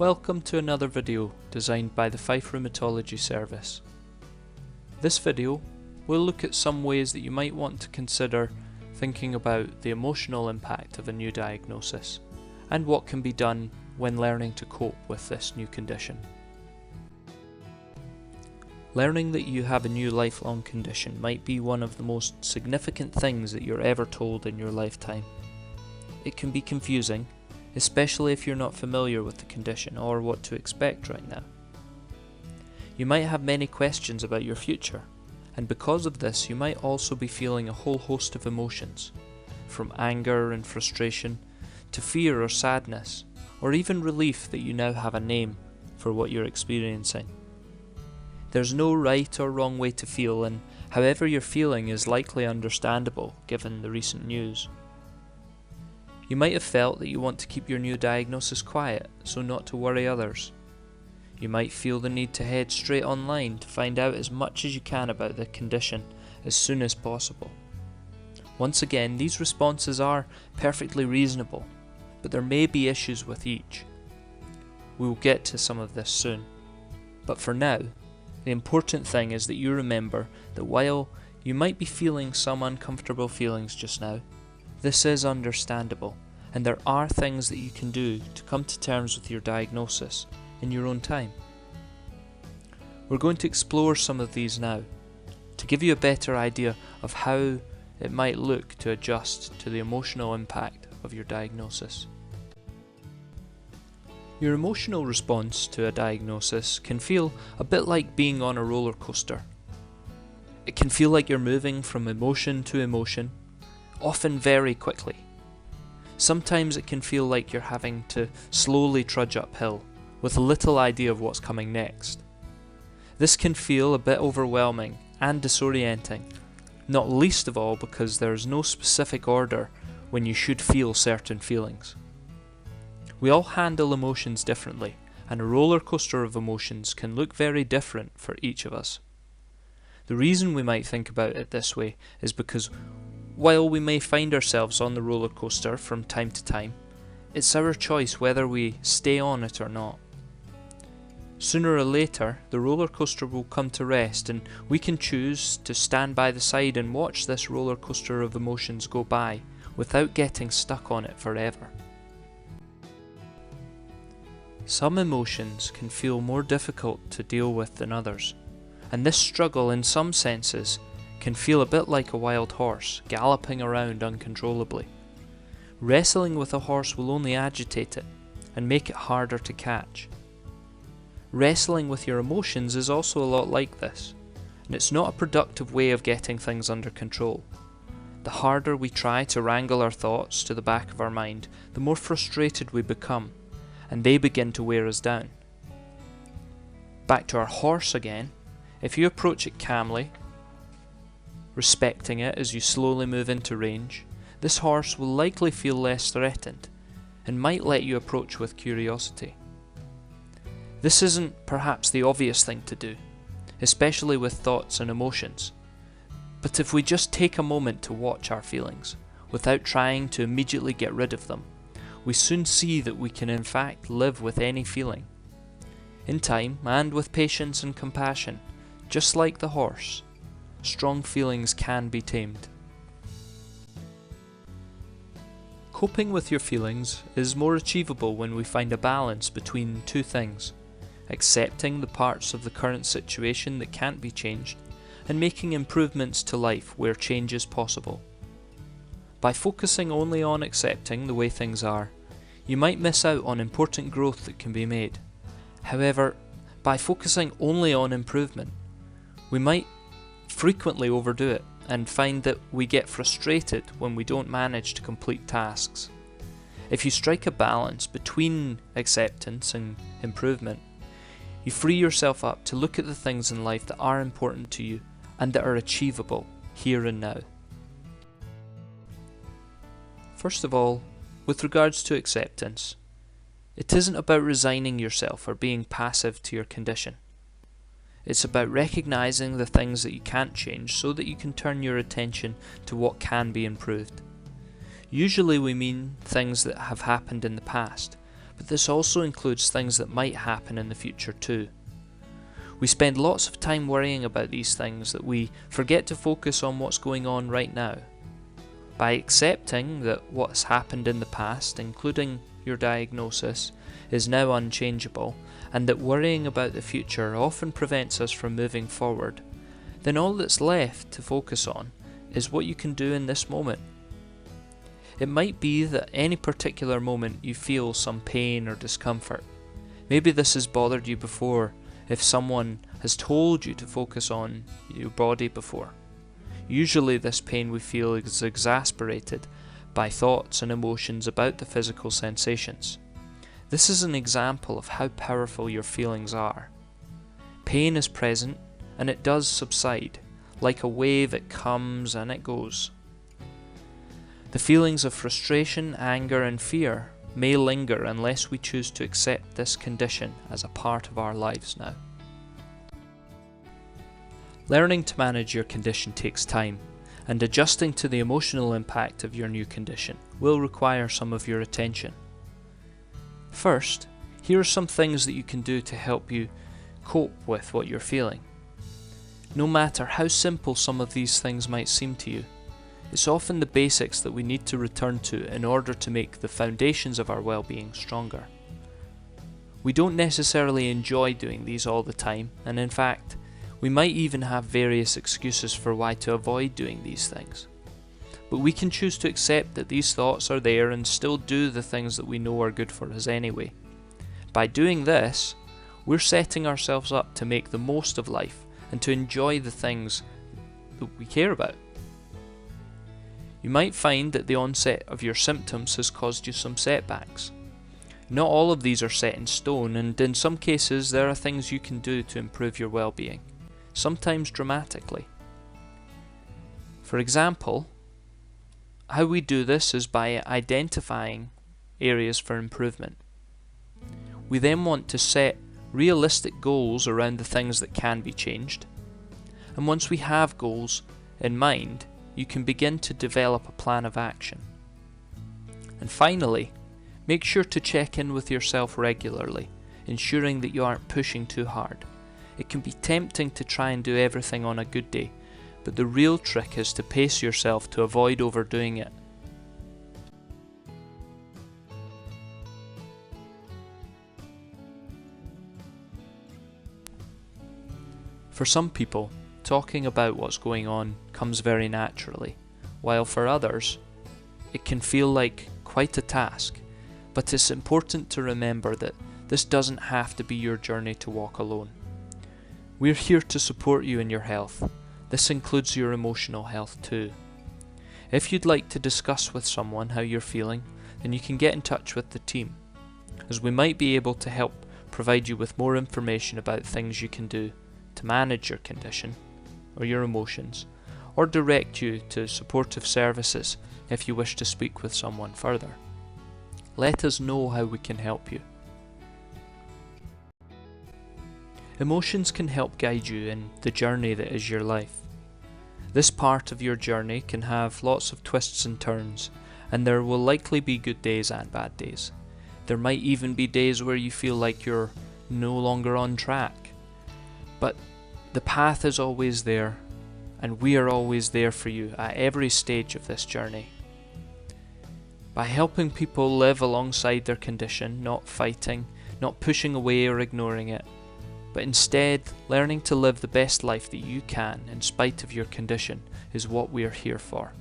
Welcome to another video designed by the Fife Rheumatology service. This video will look at some ways that you might want to consider thinking about the emotional impact of a new diagnosis and what can be done when learning to cope with this new condition. Learning that you have a new lifelong condition might be one of the most significant things that you're ever told in your lifetime. It can be confusing, especially if you're not familiar with the condition or what to expect right now. You might have many questions about your future, and because of this you might also be feeling a whole host of emotions, from anger and frustration to fear or sadness, or even relief that you now have a name for what you're experiencing. There's no right or wrong way to feel, and however you're feeling is likely understandable given the recent news. You might have felt that you want to keep your new diagnosis quiet, so not to worry others. You might feel the need to head straight online to find out as much as you can about the condition as soon as possible. Once again, these responses are perfectly reasonable, but there may be issues with each. We will get to some of this soon. But for now, the important thing is that you remember that while you might be feeling some uncomfortable feelings just now, this is understandable, and there are things that you can do to come to terms with your diagnosis in your own time. We're going to explore some of these now, to give you a better idea of how it might look to adjust to the emotional impact of your diagnosis. Your emotional response to a diagnosis can feel a bit like being on a roller coaster. It can feel like you're moving from emotion to emotion, often very quickly. Sometimes it can feel like you're having to slowly trudge uphill, with little idea of what's coming next. This can feel a bit overwhelming and disorienting, not least of all because there's no specific order when you should feel certain feelings. We all handle emotions differently, and a roller coaster of emotions can look very different for each of us. The reason we might think about it this way is because while we may find ourselves on the roller coaster from time to time, it's our choice whether we stay on it or not. Sooner or later, the roller coaster will come to rest, and we can choose to stand by the side and watch this roller coaster of emotions go by without getting stuck on it forever. Some emotions can feel more difficult to deal with than others, and this struggle in some senses can feel a bit like a wild horse galloping around uncontrollably. Wrestling with a horse will only agitate it and make it harder to catch. Wrestling with your emotions is also a lot like this, and it's not a productive way of getting things under control. The harder we try to wrangle our thoughts to the back of our mind, the more frustrated we become, and they begin to wear us down. Back to our horse again. If you approach it calmly, respecting it as you slowly move into range, this horse will likely feel less threatened and might let you approach with curiosity. This isn't perhaps the obvious thing to do, especially with thoughts and emotions, but if we just take a moment to watch our feelings without trying to immediately get rid of them, we soon see that we can in fact live with any feeling. In time, and with patience and compassion, just like the horse, strong feelings can be tamed. Coping with your feelings is more achievable when we find a balance between two things: accepting the parts of the current situation that can't be changed, and making improvements to life where change is possible. By focusing only on accepting the way things are, you might miss out on important growth that can be made. However, by focusing only on improvement, we might frequently overdo it and find that we get frustrated when we don't manage to complete tasks. If you strike a balance between acceptance and improvement, you free yourself up to look at the things in life that are important to you and that are achievable here and now. First of all, with regards to acceptance, it isn't about resigning yourself or being passive to your condition. It's about recognizing the things that you can't change so that you can turn your attention to what can be improved. Usually we mean things that have happened in the past, but this also includes things that might happen in the future too. We spend lots of time worrying about these things that we forget to focus on what's going on right now. By accepting that what's happened in the past, including your diagnosis, is now unchangeable, and that worrying about the future often prevents us from moving forward, then all that's left to focus on is what you can do in this moment. It might be that any particular moment you feel some pain or discomfort. Maybe this has bothered you before if someone has told you to focus on your body before. Usually this pain we feel is exasperated by thoughts and emotions about the physical sensations. This is an example of how powerful your feelings are. Pain is present and it does subside. Like a wave, it comes and it goes. The feelings of frustration, anger and fear may linger unless we choose to accept this condition as a part of our lives now. Learning to manage your condition takes time, and adjusting to the emotional impact of your new condition will require some of your attention. First, here are some things that you can do to help you cope with what you're feeling. No matter how simple some of these things might seem to you, it's often the basics that we need to return to in order to make the foundations of our well-being stronger. We don't necessarily enjoy doing these all the time, and in fact, we might even have various excuses for why to avoid doing these things. But we can choose to accept that these thoughts are there and still do the things that we know are good for us anyway. By doing this, we're setting ourselves up to make the most of life and to enjoy the things that we care about. You might find that the onset of your symptoms has caused you some setbacks. Not all of these are set in stone, and in some cases there are things you can do to improve your well-being, sometimes dramatically. For example, how we do this is by identifying areas for improvement. We then want to set realistic goals around the things that can be changed, and once we have goals in mind, you can begin to develop a plan of action. And finally, make sure to check in with yourself regularly, ensuring that you aren't pushing too hard. It can be tempting to try and do everything on a good day, but the real trick is to pace yourself to avoid overdoing it. For some people, talking about what's going on comes very naturally, while for others, it can feel like quite a task. But it's important to remember that this doesn't have to be your journey to walk alone. We're here to support you in your health. This includes your emotional health too. If you'd like to discuss with someone how you're feeling, then you can get in touch with the team, as we might be able to help provide you with more information about things you can do to manage your condition or your emotions, or direct you to supportive services if you wish to speak with someone further. Let us know how we can help you. Emotions can help guide you in the journey that is your life. This part of your journey can have lots of twists and turns, and there will likely be good days and bad days. There might even be days where you feel like you're no longer on track. But the path is always there, and we are always there for you at every stage of this journey. By helping people live alongside their condition, not fighting, not pushing away or ignoring it, but instead learning to live the best life that you can in spite of your condition is what we are here for.